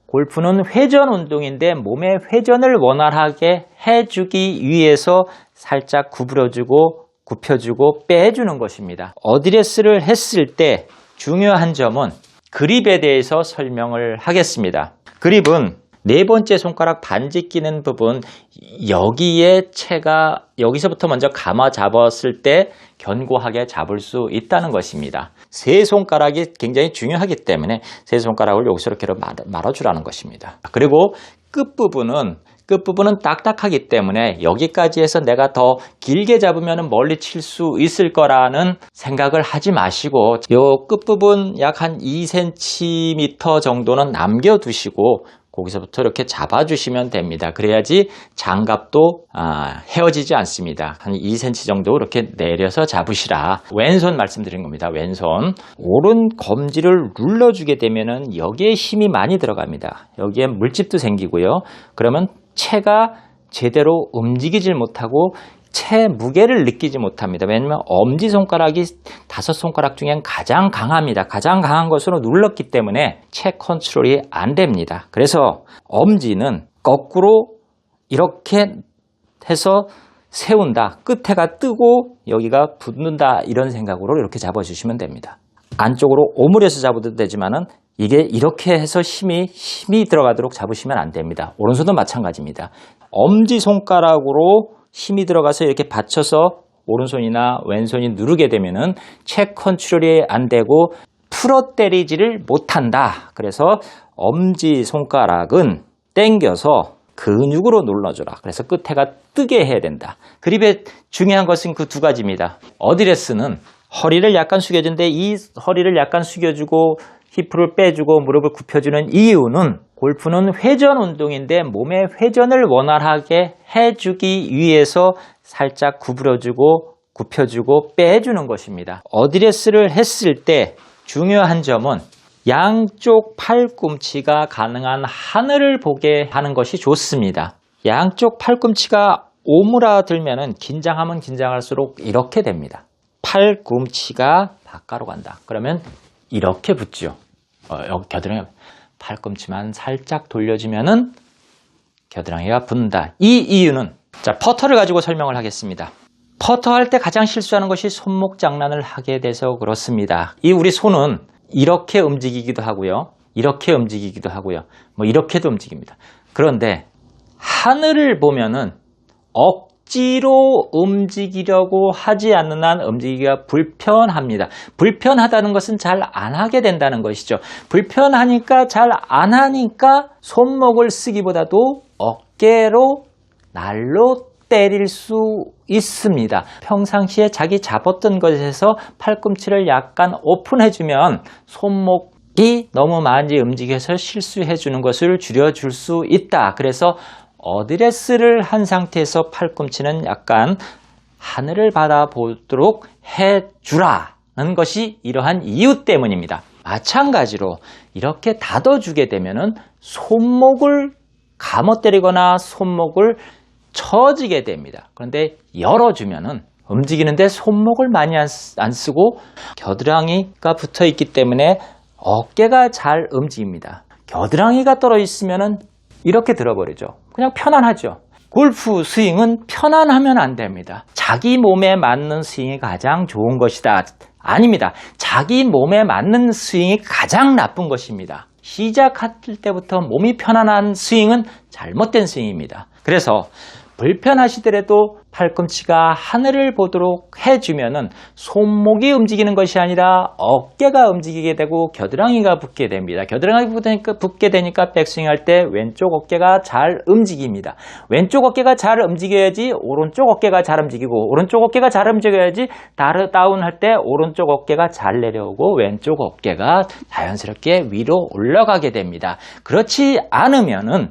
골프는 회전 운동인데 몸의 회전을 원활하게 해주기 위해서 살짝 구부려주고 굽혀주고 빼주는 것입니다. 어드레스를 했을 때 중요한 점은 그립에 대해서 설명을 하겠습니다. 그립은 네 번째 손가락 반지 끼는 부분, 여기에 채가 여기서부터 먼저 감아 잡았을 때 견고하게 잡을 수 있다는 것입니다. 세 손가락이 굉장히 중요하기 때문에 세 손가락을 여기서 이렇게 말아주라는 것입니다. 그리고 끝부분은 딱딱하기 때문에 여기까지 해서 내가 더 길게 잡으면 멀리 칠 수 있을 거라는 생각을 하지 마시고 요 끝부분 약 한 2cm 정도는 남겨두시고 거기서부터 이렇게 잡아주시면 됩니다. 그래야지 장갑도 헤어지지 않습니다. 한 2cm 정도 이렇게 내려서 잡으시라. 왼손 말씀드린 겁니다. 왼손. 오른 검지를 눌러주게 되면은 여기에 힘이 많이 들어갑니다. 여기에 물집도 생기고요. 그러면 채가 제대로 움직이질 못하고 채 무게를 느끼지 못합니다. 왜냐하면 엄지손가락이 5손가락 중엔 가장 강합니다. 가장 강한 것으로 눌렀기 때문에 채 컨트롤이 안 됩니다. 그래서 엄지는 거꾸로 이렇게 해서 세운다. 끝에가 뜨고 여기가 붙는다. 이런 생각으로 이렇게 잡아주시면 됩니다. 안쪽으로 오므려서 잡아도 되지만은 이게 이렇게 해서 힘이 들어가도록 잡으시면 안 됩니다. 오른손도 마찬가지입니다. 엄지손가락으로 힘이 들어가서 이렇게 받쳐서 오른손이나 왼손이 누르게 되면은 채 컨트롤이 안 되고 풀어 때리지를 못한다. 그래서 엄지손가락은 당겨서 근육으로 눌러줘라. 그래서 끝에가 뜨게 해야 된다. 그립의 중요한 것은 그 두 가지입니다. 어드레스는 허리를 약간 숙여준데 이 허리를 약간 숙여주고 힙을 빼주고 무릎을 굽혀주는 이유는 골프는 회전 운동인데 몸의 회전을 원활하게 해주기 위해서 살짝 구부려주고 굽혀주고 빼주는 것입니다. 어드레스를 했을 때 중요한 점은 양쪽 팔꿈치가 가능한 하늘을 보게 하는 것이 좋습니다. 양쪽 팔꿈치가 오므라들면은 긴장하면 긴장할수록 이렇게 됩니다. 팔꿈치가 바깥으로 간다. 그러면 이렇게 붙죠. 여기 겨드랑이 팔꿈치만 살짝 돌려주면은 겨드랑이가 붙는다. 이 이유는 퍼터를 가지고 설명을 하겠습니다. 퍼터 할 때 가장 실수하는 것이 손목 장난을 하게 돼서 그렇습니다. 이 우리 손은 이렇게 움직이기도 하고요. 이렇게 움직이기도 하고요. 뭐 이렇게도 움직입니다. 그런데 하늘을 보면은 억지로 움직이려고 하지 않는 한 움직이기가 불편합니다. 불편하다는 것은 잘 안 하게 된다는 것이죠. 불편하니까 잘 안 하니까 손목을 쓰기보다도 어깨로 날로 때릴 수 있습니다. 평상시에 자기 잡았던 것에서 팔꿈치를 약간 오픈해주면 손목이 너무 많이 움직여서 실수해주는 것을 줄여줄 수 있다. 그래서 어드레스를 한 상태에서 팔꿈치는 약간 하늘을 바라보도록 해주라는 것이 이러한 이유 때문입니다. 마찬가지로 이렇게 닫아주게 되면은 손목을 감아때리거나 손목을 처지게 됩니다. 그런데 열어주면은 움직이는데 손목을 많이 안 쓰고 겨드랑이가 붙어 있기 때문에 어깨가 잘 움직입니다. 겨드랑이가 떨어져 있으면은 이렇게 들어버리죠. 그냥 편안하죠. 골프 스윙은 편안하면 안 됩니다. 자기 몸에 맞는 스윙이 가장 좋은 것이다. 아닙니다. 자기 몸에 맞는 스윙이 가장 나쁜 것입니다. 시작할 때부터 몸이 편안한 스윙은 잘못된 스윙입니다. 그래서 불편하시더라도 팔꿈치가 하늘을 보도록 해주면은 손목이 움직이는 것이 아니라 어깨가 움직이게 되고 겨드랑이가 붙게 됩니다. 겨드랑이가 붙게 되니까 백스윙 할 때 왼쪽 어깨가 잘 움직입니다. 왼쪽 어깨가 잘 움직여야지 오른쪽 어깨가 잘 움직이고 오른쪽 어깨가 잘 움직여야지 다운 할 때 오른쪽 어깨가 잘 내려오고 왼쪽 어깨가 자연스럽게 위로 올라가게 됩니다. 그렇지 않으면은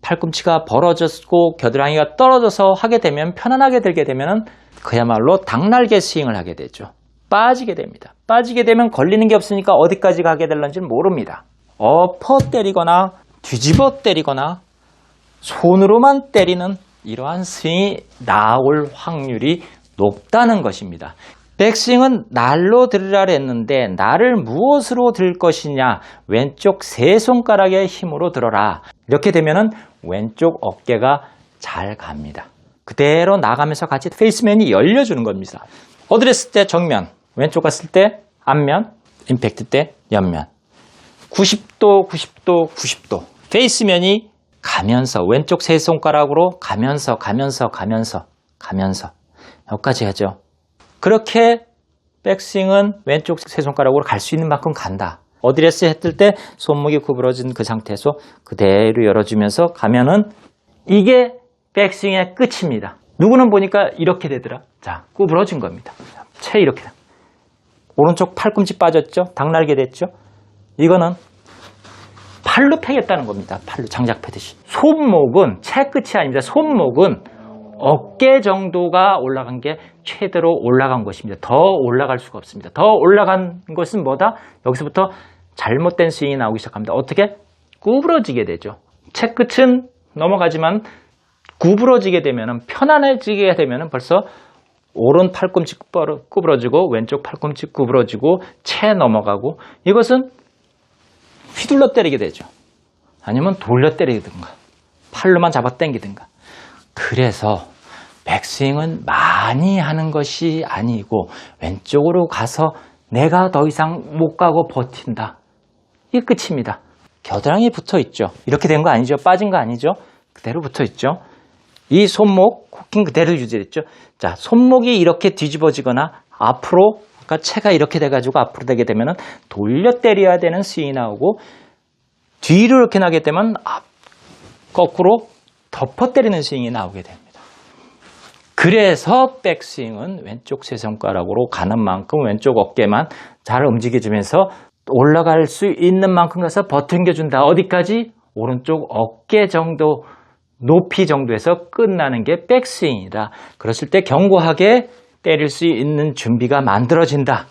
팔꿈치가 벌어졌고 겨드랑이가 떨어져서 하게 되면 편안하게 들게 되면 그야말로 닭날개 스윙을 하게 되죠. 빠지게 됩니다. 빠지게 되면 걸리는 게 없으니까 어디까지 가게 될런지 모릅니다. 엎어 때리거나 뒤집어 때리거나 손으로만 때리는 이러한 스윙이 나올 확률이 높다는 것입니다. 백스윙은 날로 들으라 했는데 날을 무엇으로 들 것이냐? 왼쪽 세 손가락의 힘으로 들어라. 이렇게 되면은 왼쪽 어깨가 잘 갑니다. 그대로 나가면서 같이 페이스맨이 열려주는 겁니다. 어드레스 때 정면, 왼쪽 갔을 때 앞면, 임팩트 때 옆면. 90도, 90도, 90도. 페이스맨이 가면서 왼쪽 세 손가락으로 가면서 여기까지 하죠. 그렇게 백스윙은 왼쪽 세 손가락으로 갈 수 있는 만큼 간다. 어드레스 했을 때 손목이 구부러진 그 상태에서 그대로 열어주면서 가면은 이게 백스윙의 끝입니다. 누구는 보니까 이렇게 되더라. 자, 구부러진 겁니다. 채 이렇게. 오른쪽 팔꿈치 빠졌죠? 닭날개 됐죠? 이거는 팔로 패겠다는 겁니다. 팔로 장작 패듯이. 손목은 채 끝이 아닙니다. 손목은 어깨 정도가 올라간 게 최대로 올라간 것입니다. 더 올라갈 수가 없습니다. 더 올라간 것은 뭐다? 여기서부터 잘못된 스윙이 나오기 시작합니다. 어떻게? 구부러지게 되죠. 채 끝은 넘어가지만 구부러지게 되면, 편안해지게 되면 벌써 오른 팔꿈치 구부러지고 왼쪽 팔꿈치 구부러지고 채 넘어가고, 이것은 휘둘러 때리게 되죠. 아니면 돌려 때리든가 팔로만 잡아 당기든가. 그래서 백스윙은 많이 하는 것이 아니고 왼쪽으로 가서 내가 더 이상 못 가고 버틴다. 이게 끝입니다. 겨드랑이 붙어 있죠. 이렇게 된 거 아니죠. 빠진 거 아니죠. 그대로 붙어 있죠. 이 손목 코킹 그대로 유지했죠. 자, 손목이 이렇게 뒤집어지거나 앞으로, 그러니까 채가 이렇게 돼가지고 앞으로 되게 되면은 돌려 때려야 되는 스윙이 나오고, 뒤로 이렇게 나게 되면 거꾸로 덮어 때리는 스윙이 나오게 됩니다. 그래서 백스윙은 왼쪽 세 손가락으로 가는 만큼 왼쪽 어깨만 잘 움직여주면서 올라갈 수 있는 만큼 가서 버팅겨준다. 어디까지? 오른쪽 어깨 정도, 높이 정도에서 끝나는 게 백스윙이다. 그랬을 때 견고하게 때릴 수 있는 준비가 만들어진다.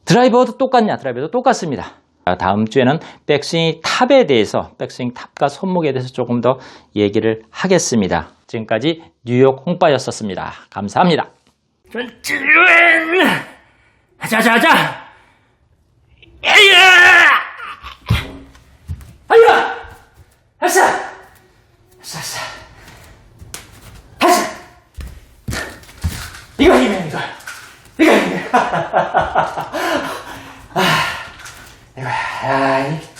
드라이버도 똑같냐? 드라이버도 똑같습니다. 다음 주에는 백스윙 탑에 대해서, 백스윙 탑과 손목에 대해서 조금 더 얘기를 하겠습니다. 지금까지 뉴욕 홍빠였었습니다. 감사합니다. 자자자! 아야! 아야! 했어! 했어! 했어! 이거 힘이야, 이거. 이거 힘이야. 이거야.